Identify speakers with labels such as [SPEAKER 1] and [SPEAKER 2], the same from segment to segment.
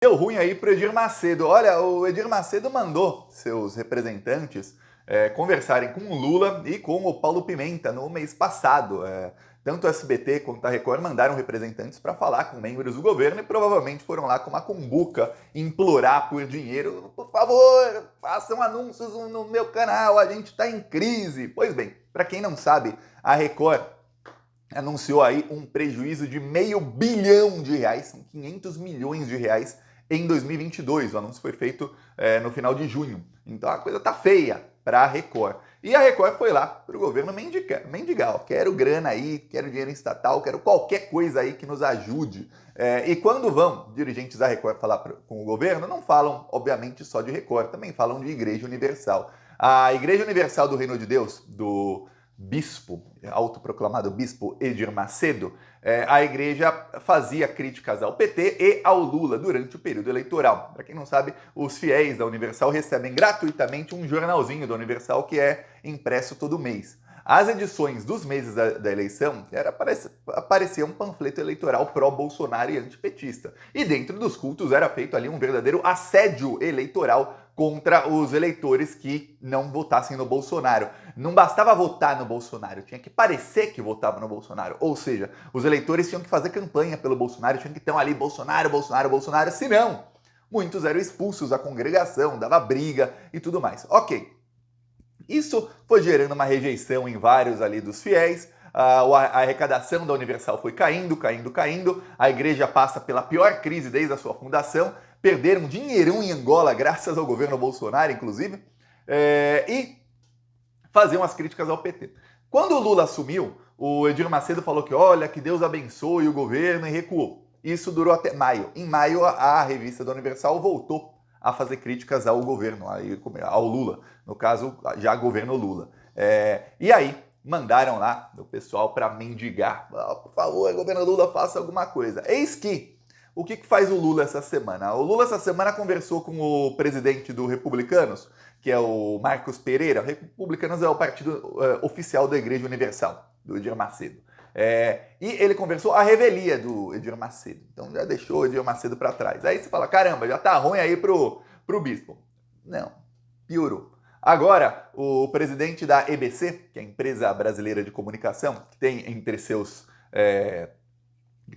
[SPEAKER 1] Deu ruim aí pro Edir Macedo. Olha, o Edir Macedo mandou seus representantes conversarem com o Lula e com o Paulo Pimenta no mês passado. Tanto o SBT quanto a Record mandaram representantes para falar com membros do governo e provavelmente foram lá com uma cumbuca implorar por dinheiro. Por favor, façam anúncios no meu canal, a gente está em crise. Pois bem, para quem não sabe, a Record anunciou aí um prejuízo de R$500 bilhão, são 500 milhões de reais em 2022. O anúncio foi feito no final de junho. Então a coisa tá feia para a Record. E a Record foi lá para o governo mendigar, ó, quero grana aí, quero dinheiro estatal, quero qualquer coisa aí que nos ajude. E quando vão dirigentes da Record falar com o governo, não falam, obviamente, só de Record, também falam de Igreja Universal. A Igreja Universal do Reino de Deus, do bispo, autoproclamado bispo Edir Macedo, a igreja fazia críticas ao PT e ao Lula durante o período eleitoral. Para quem não sabe, os fiéis da Universal recebem gratuitamente um jornalzinho da Universal que é impresso todo mês. As edições dos meses da eleição aparecia um panfleto eleitoral pró-Bolsonaro e antipetista. E dentro dos cultos era feito ali um verdadeiro assédio eleitoral contra os eleitores que não votassem no Bolsonaro. Não bastava votar no Bolsonaro, tinha que parecer que votava no Bolsonaro. Ou seja, os eleitores tinham que fazer campanha pelo Bolsonaro, tinham que ter ali Bolsonaro, Bolsonaro, Bolsonaro, senão muitos eram expulsos da congregação, dava briga e tudo mais. Ok, isso foi gerando uma rejeição em vários ali dos fiéis, a arrecadação da Universal foi caindo, a igreja passa pela pior crise desde a sua fundação, perderam dinheirão em Angola graças ao governo Bolsonaro, inclusive, e faziam as críticas ao PT. Quando o Lula assumiu, o Edir Macedo falou que, olha, que Deus abençoe o governo e recuou. Isso durou até maio. Em maio, a revista da Universal voltou a fazer críticas ao governo, ao Lula, no caso, já governo Lula. E aí, mandaram lá o pessoal para mendigar. Por favor, governo Lula, faça alguma coisa. Eis que, o que faz o Lula essa semana? O Lula essa semana conversou com o presidente do Republicanos, que é o Marcos Pereira. O Republicanos é o partido oficial da Igreja Universal, do Edir Macedo. E ele conversou a revelia do Edir Macedo. Então já deixou o Edir Macedo para trás. Aí você fala, caramba, já tá ruim aí pro bispo. Não, piorou. Agora, o presidente da EBC, que é a Empresa Brasileira de Comunicação, que tem entre seus...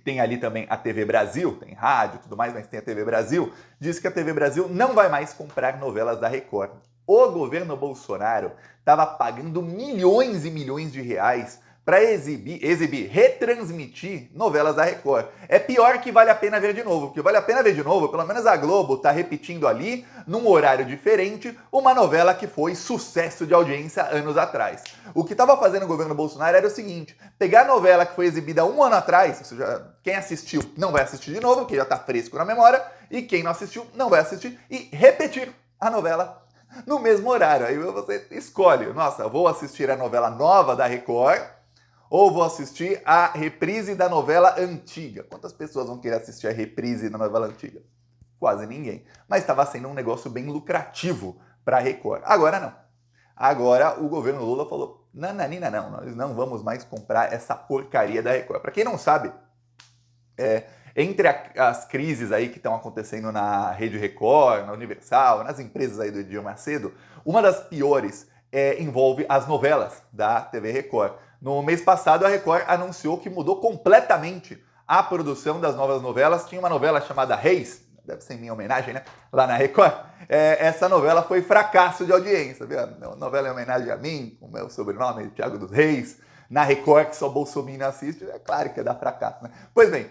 [SPEAKER 1] tem ali também a TV Brasil, tem rádio e tudo mais, mas tem a TV Brasil, diz que a TV Brasil não vai mais comprar novelas da Record. O governo Bolsonaro estava pagando milhões e milhões de reais para retransmitir novelas da Record. É pior que Vale a Pena Ver de Novo, porque Vale a Pena Ver de Novo, pelo menos a Globo tá repetindo ali, num horário diferente, uma novela que foi sucesso de audiência anos atrás. O que estava fazendo o governo Bolsonaro era o seguinte, pegar a novela que foi exibida um ano atrás, ou seja, quem assistiu não vai assistir de novo, porque já tá fresco na memória, e quem não assistiu não vai assistir, e repetir a novela no mesmo horário. Aí você escolhe, nossa, vou assistir a novela nova da Record, ou vou assistir a reprise da novela antiga. Quantas pessoas vão querer assistir a reprise da novela antiga? Quase ninguém. Mas estava sendo um negócio bem lucrativo para a Record. Agora não. Agora o governo Lula falou, nananina não, nós não vamos mais comprar essa porcaria da Record. Para quem não sabe, entre as crises aí que estão acontecendo na Rede Record, na Universal, nas empresas aí do Edir Macedo, uma das piores envolve as novelas da TV Record. No mês passado, a Record anunciou que mudou completamente a produção das novas novelas. Tinha uma novela chamada Reis, deve ser em minha homenagem, né? Lá na Record. Essa novela foi fracasso de audiência, viu? A novela em homenagem a mim, com o meu sobrenome, Thiago dos Reis. Na Record, que só Bolsonaro assiste, é claro que ia dar fracasso, né? Pois bem,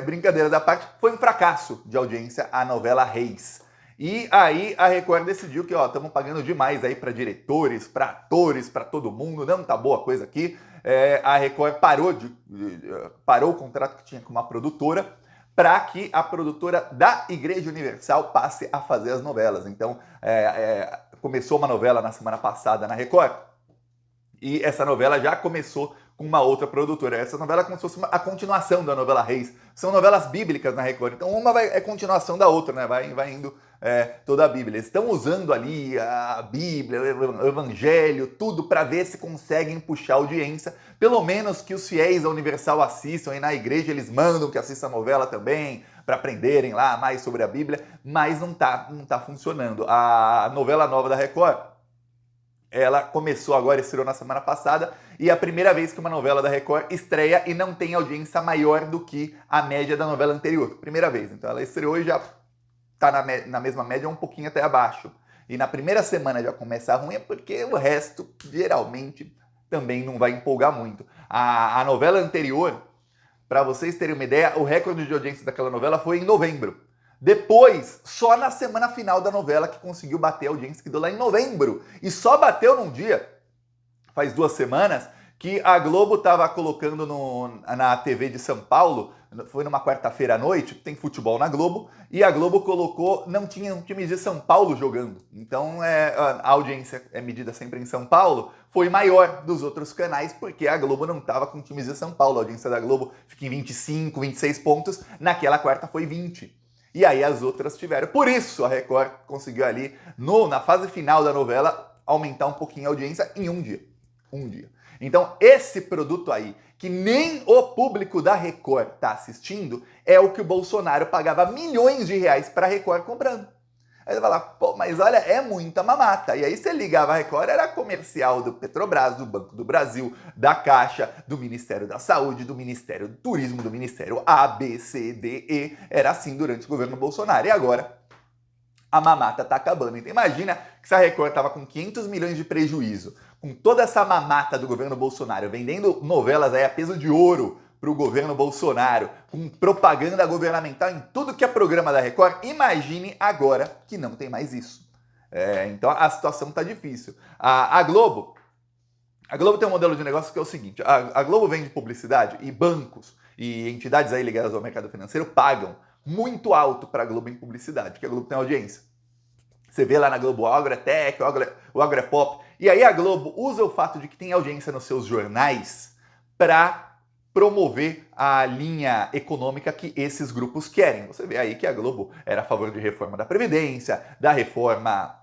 [SPEAKER 1] brincadeiras à parte, foi um fracasso de audiência a novela Reis. E aí a Record decidiu que, estamos pagando demais aí para diretores, para atores, para todo mundo, não tá boa a coisa aqui. A Record parou o contrato que tinha com uma produtora para que a produtora da Igreja Universal passe a fazer as novelas. Então, começou uma novela na semana passada na Record, e essa novela já começou com uma outra produtora. Essa novela é como se fosse a continuação da novela Reis. São novelas bíblicas na Record. Então uma é continuação da outra, né? Vai indo toda a Bíblia. Eles estão usando ali a Bíblia, o Evangelho, tudo para ver se conseguem puxar audiência. Pelo menos que os fiéis da Universal assistam. E na igreja eles mandam que assista a novela também. para aprenderem lá mais sobre a Bíblia, mas não tá funcionando. A novela nova da Record, ela começou agora, estreou na semana passada, e é a primeira vez que uma novela da Record estreia e não tem audiência maior do que a média da novela anterior. Primeira vez. Então ela estreou e já tá na mesma média, um pouquinho até abaixo. E na primeira semana já começa ruim, porque o resto, geralmente, também não vai empolgar muito. A novela anterior, para vocês terem uma ideia, o recorde de audiência daquela novela foi em novembro. Depois, só na semana final da novela que conseguiu bater a audiência que deu lá em novembro. E só bateu num dia, faz 2 semanas, que a Globo estava colocando na TV de São Paulo, foi numa quarta-feira à noite, tem futebol na Globo, e a Globo colocou, não tinha um time de São Paulo jogando. Então a audiência é medida sempre em São Paulo, foi maior dos outros canais, porque a Globo não estava com times de São Paulo. A audiência da Globo fica em 25, 26 pontos, naquela quarta foi 20. E aí as outras tiveram. Por isso a Record conseguiu ali, na fase final da novela, aumentar um pouquinho a audiência em um dia. Um dia. Então esse produto aí, que nem o público da Record está assistindo, é o que o Bolsonaro pagava milhões de reais para a Record comprando. Aí você fala, pô, mas olha, é muita mamata. E aí você ligava a Record, era comercial do Petrobras, do Banco do Brasil, da Caixa, do Ministério da Saúde, do Ministério do Turismo, do Ministério A, B, C, D, E. Era assim durante o governo Bolsonaro. E agora a mamata tá acabando. Então imagina que se a Record tava com 500 milhões de prejuízo, com toda essa mamata do governo Bolsonaro, vendendo novelas aí a peso de ouro para o governo Bolsonaro, com propaganda governamental em tudo que é programa da Record, imagine agora que não tem mais isso. Então a situação tá difícil. A Globo tem um modelo de negócio que é o seguinte, a Globo vende publicidade e bancos e entidades aí ligadas ao mercado financeiro pagam muito alto para a Globo em publicidade, porque a Globo tem audiência. Você vê lá na Globo, o agro é tech, o agro é pop, e aí a Globo usa o fato de que tem audiência nos seus jornais para promover a linha econômica que esses grupos querem. Você vê aí que a Globo era a favor de reforma da Previdência, da reforma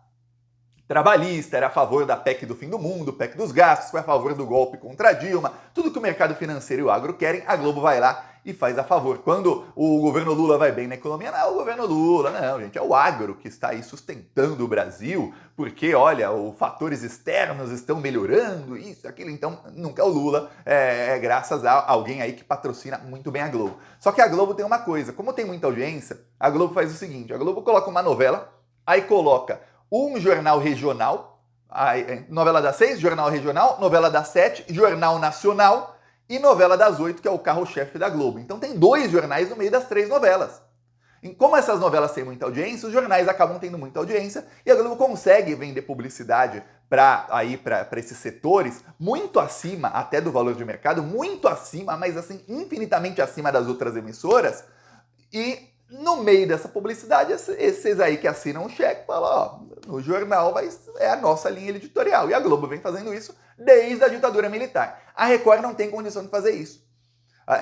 [SPEAKER 1] trabalhista, era a favor da PEC do fim do mundo, PEC dos gastos, foi a favor do golpe contra a Dilma, tudo que o mercado financeiro e o agro querem, a Globo vai lá e faz a favor. Quando o governo Lula vai bem na economia, não é o governo Lula, não, gente, é o agro que está aí sustentando o Brasil, porque, olha, os fatores externos estão melhorando, isso, aquilo, então nunca é o Lula, é graças a alguém aí que patrocina muito bem a Globo. Só que a Globo tem uma coisa, como tem muita audiência, a Globo faz o seguinte, a Globo coloca uma novela, aí coloca um jornal regional, novela das 6, jornal regional, novela das 7, jornal nacional e novela das 8, que é o carro-chefe da Globo. Então tem 2 jornais no meio das 3 novelas. E como essas novelas têm muita audiência, os jornais acabam tendo muita audiência e a Globo consegue vender publicidade para esses setores muito acima até do valor de mercado, muito acima, mas assim, infinitamente acima das outras emissoras. E no meio dessa publicidade, esses aí que assinam o cheque falam, ó, no jornal é a nossa linha editorial. E a Globo vem fazendo isso desde a ditadura militar. A Record não tem condição de fazer isso.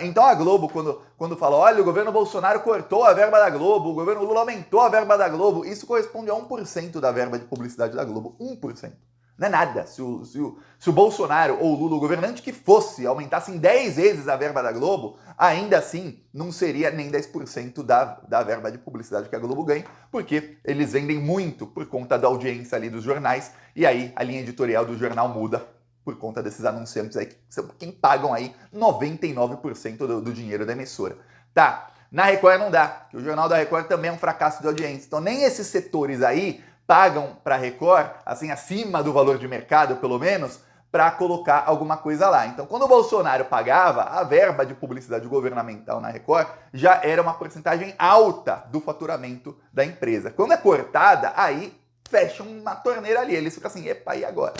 [SPEAKER 1] Então a Globo, quando fala, olha, o governo Bolsonaro cortou a verba da Globo, o governo Lula aumentou a verba da Globo, isso corresponde a 1% da verba de publicidade da Globo. 1%. Não é nada. Se o Bolsonaro ou o Lula, o governante que fosse, aumentassem 10 vezes a verba da Globo, ainda assim não seria nem 10% da verba de publicidade que a Globo ganha, porque eles vendem muito por conta da audiência ali dos jornais, e aí a linha editorial do jornal muda por conta desses anunciantes aí, que são quem pagam aí 99% do dinheiro da emissora. Tá, na Record não dá, porque o jornal da Record também é um fracasso de audiência, então nem esses setores aí pagam para a Record, assim, acima do valor de mercado, pelo menos, para colocar alguma coisa lá. Então, quando o Bolsonaro pagava, a verba de publicidade governamental na Record já era uma porcentagem alta do faturamento da empresa. Quando é cortada, aí fecha uma torneira ali. Eles ficam assim, epa, e agora?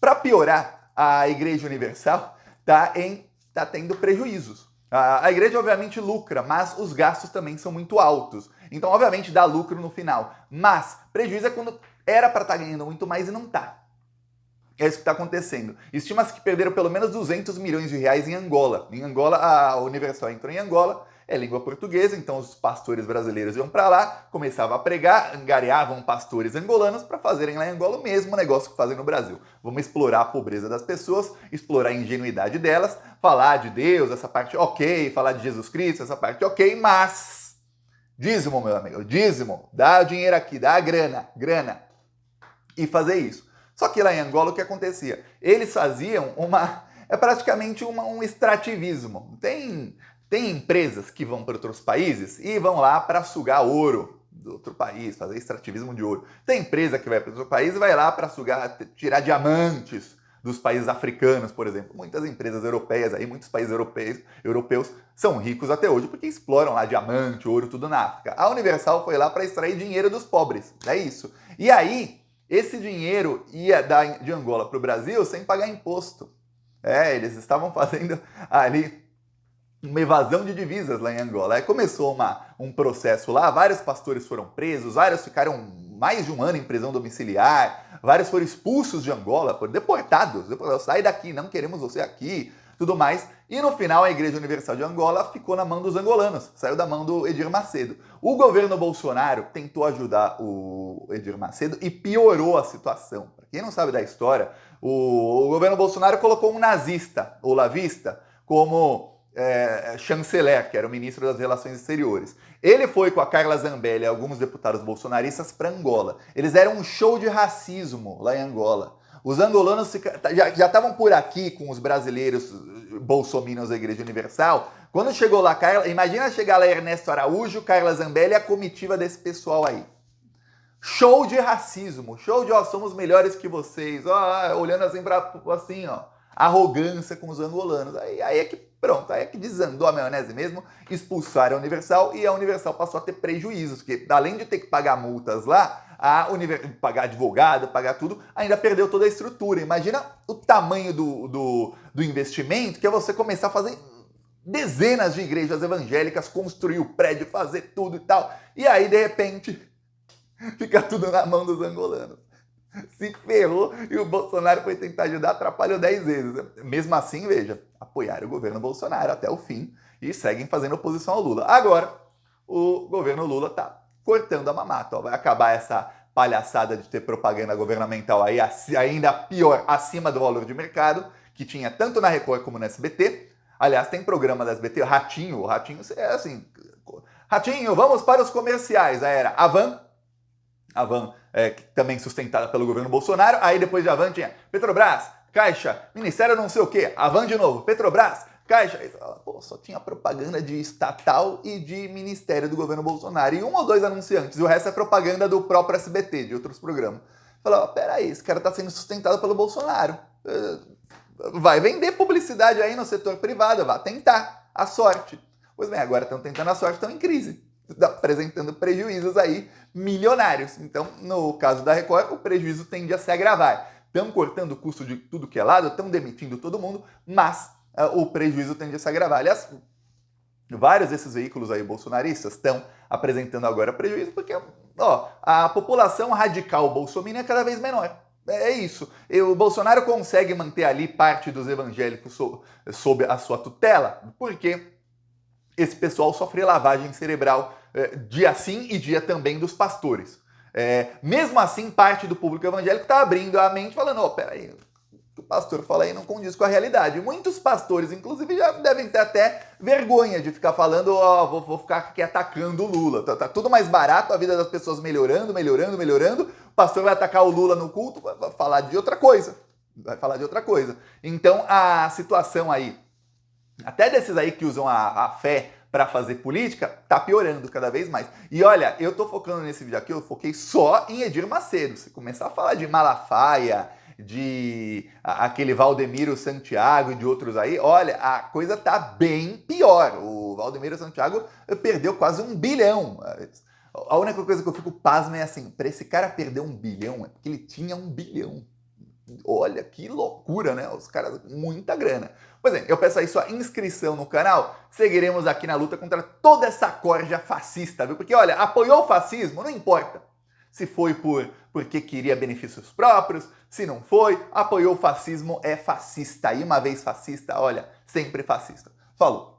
[SPEAKER 1] Para piorar, a Igreja Universal tá tendo prejuízos. A igreja obviamente lucra, mas os gastos também são muito altos. Então, obviamente, dá lucro no final. Mas prejuízo é quando era para estar ganhando muito mais e não tá. É isso que está acontecendo. Estima-se que perderam pelo menos 200 milhões de reais em Angola. Em Angola, a Universal entrou em Angola, é língua portuguesa, então os pastores brasileiros iam para lá, começavam a pregar, angariavam pastores angolanos para fazerem lá em Angola o mesmo negócio que fazem no Brasil. Vamos explorar a pobreza das pessoas, explorar a ingenuidade delas, falar de Deus, essa parte ok, falar de Jesus Cristo, essa parte ok, mas Dízimo, meu amigo, dízimo. Dá o dinheiro aqui, dá a grana, e fazer isso. Só que lá em Angola o que acontecia? Eles faziam praticamente um extrativismo. Tem empresas que vão para outros países e vão lá para sugar ouro do outro país, fazer extrativismo de ouro. Tem empresa que vai para outro país e vai lá para sugar, tirar diamantes dos países africanos, por exemplo. Muitas empresas europeias, aí, muitos países europeus são ricos até hoje porque exploram lá diamante, ouro, tudo na África. A Universal foi lá para extrair dinheiro dos pobres, é isso. E aí, esse dinheiro ia de Angola para o Brasil sem pagar imposto. Eles estavam fazendo ali uma evasão de divisas lá em Angola. Aí começou um processo lá, vários pastores foram presos, vários ficaram mais de um ano em prisão domiciliar, vários foram expulsos de Angola, foram deportados. Sai daqui, não queremos você aqui, tudo mais. E no final a Igreja Universal de Angola ficou na mão dos angolanos, saiu da mão do Edir Macedo. O governo Bolsonaro tentou ajudar o Edir Macedo e piorou a situação. Para quem não sabe da história, o governo Bolsonaro colocou um nazista, olavista, como chanceler, que era o ministro das Relações Exteriores. Ele foi com a Carla Zambelli e alguns deputados bolsonaristas para Angola. Eles eram um show de racismo lá em Angola. Os angolanos já estavam por aqui com os brasileiros bolsominions da Igreja Universal. Quando chegou lá, imagina chegar lá Ernesto Araújo, Carla Zambelli e a comitiva desse pessoal aí. Show de racismo, show de somos melhores que vocês, olhando assim, arrogância com os angolanos. Aí é que pronto, aí é que desandou a maionese mesmo, expulsaram a Universal e a Universal passou a ter prejuízos, porque além de ter que pagar multas lá, pagar advogado, pagar tudo, ainda perdeu toda a estrutura. Imagina o tamanho do investimento que é você começar a fazer dezenas de igrejas evangélicas, construir o prédio, fazer tudo e tal, e aí de repente fica tudo na mão dos angolanos. Se ferrou e o Bolsonaro foi tentar ajudar, atrapalhou 10 vezes. Mesmo assim, veja, apoiaram o governo Bolsonaro até o fim e seguem fazendo oposição ao Lula. Agora, o governo Lula tá cortando a mamata. Vai acabar essa palhaçada de ter propaganda governamental aí ainda pior, acima do valor de mercado, que tinha tanto na Record como no SBT. Aliás, tem programa da SBT, o Ratinho é assim, Ratinho, vamos para os comerciais. Aí era a Van, também sustentada pelo governo Bolsonaro. Aí depois de Avan tinha Petrobras, Caixa, Ministério não sei o quê, Avan de novo, Petrobras, Caixa. Só tinha propaganda de estatal e de ministério do governo Bolsonaro. E um ou dois anunciantes, e o resto é propaganda do próprio SBT, de outros programas. Falava, peraí, esse cara tá sendo sustentado pelo Bolsonaro. Vai vender publicidade aí no setor privado, vai tentar a sorte. Pois bem, agora estão tentando a sorte, estão em crise. Apresentando prejuízos aí milionários. Então, no caso da Record, o prejuízo tende a se agravar. Estão cortando o custo de tudo que é lado, estão demitindo todo mundo, mas o prejuízo tende a se agravar. Aliás, vários desses veículos aí bolsonaristas estão apresentando agora prejuízo porque a população radical bolsominion é cada vez menor. É isso. O Bolsonaro consegue manter ali parte dos evangélicos sob a sua tutela, porque esse pessoal sofre lavagem cerebral dia sim e dia também dos pastores. Mesmo assim, parte do público evangélico está abrindo a mente falando, peraí, o que o pastor fala aí não condiz com a realidade. Muitos pastores, inclusive, já devem ter até vergonha de ficar falando, vou ficar aqui atacando o Lula. Tá tudo mais barato, a vida das pessoas melhorando. O pastor vai atacar o Lula no culto, vai falar de outra coisa. Então, a situação aí, até desses aí que usam a fé para fazer política, tá piorando cada vez mais. E olha, eu tô focando nesse vídeo aqui, eu foquei só em Edir Macedo. Se começar a falar de Malafaia, de aquele Valdemiro Santiago e de outros aí, olha, a coisa tá bem pior. O Valdemiro Santiago perdeu quase 1 bilhão. A única coisa que eu fico pasmo é assim, para esse cara perder 1 bilhão, é porque ele tinha 1 bilhão. Olha que loucura, né? Os caras, muita grana. Pois é, eu peço aí sua inscrição no canal. Seguiremos aqui na luta contra toda essa corja fascista, viu? Porque, olha, apoiou o fascismo, não importa. Se foi porque queria benefícios próprios, se não foi, apoiou o fascismo, é fascista. E uma vez fascista, olha, sempre fascista. Falou!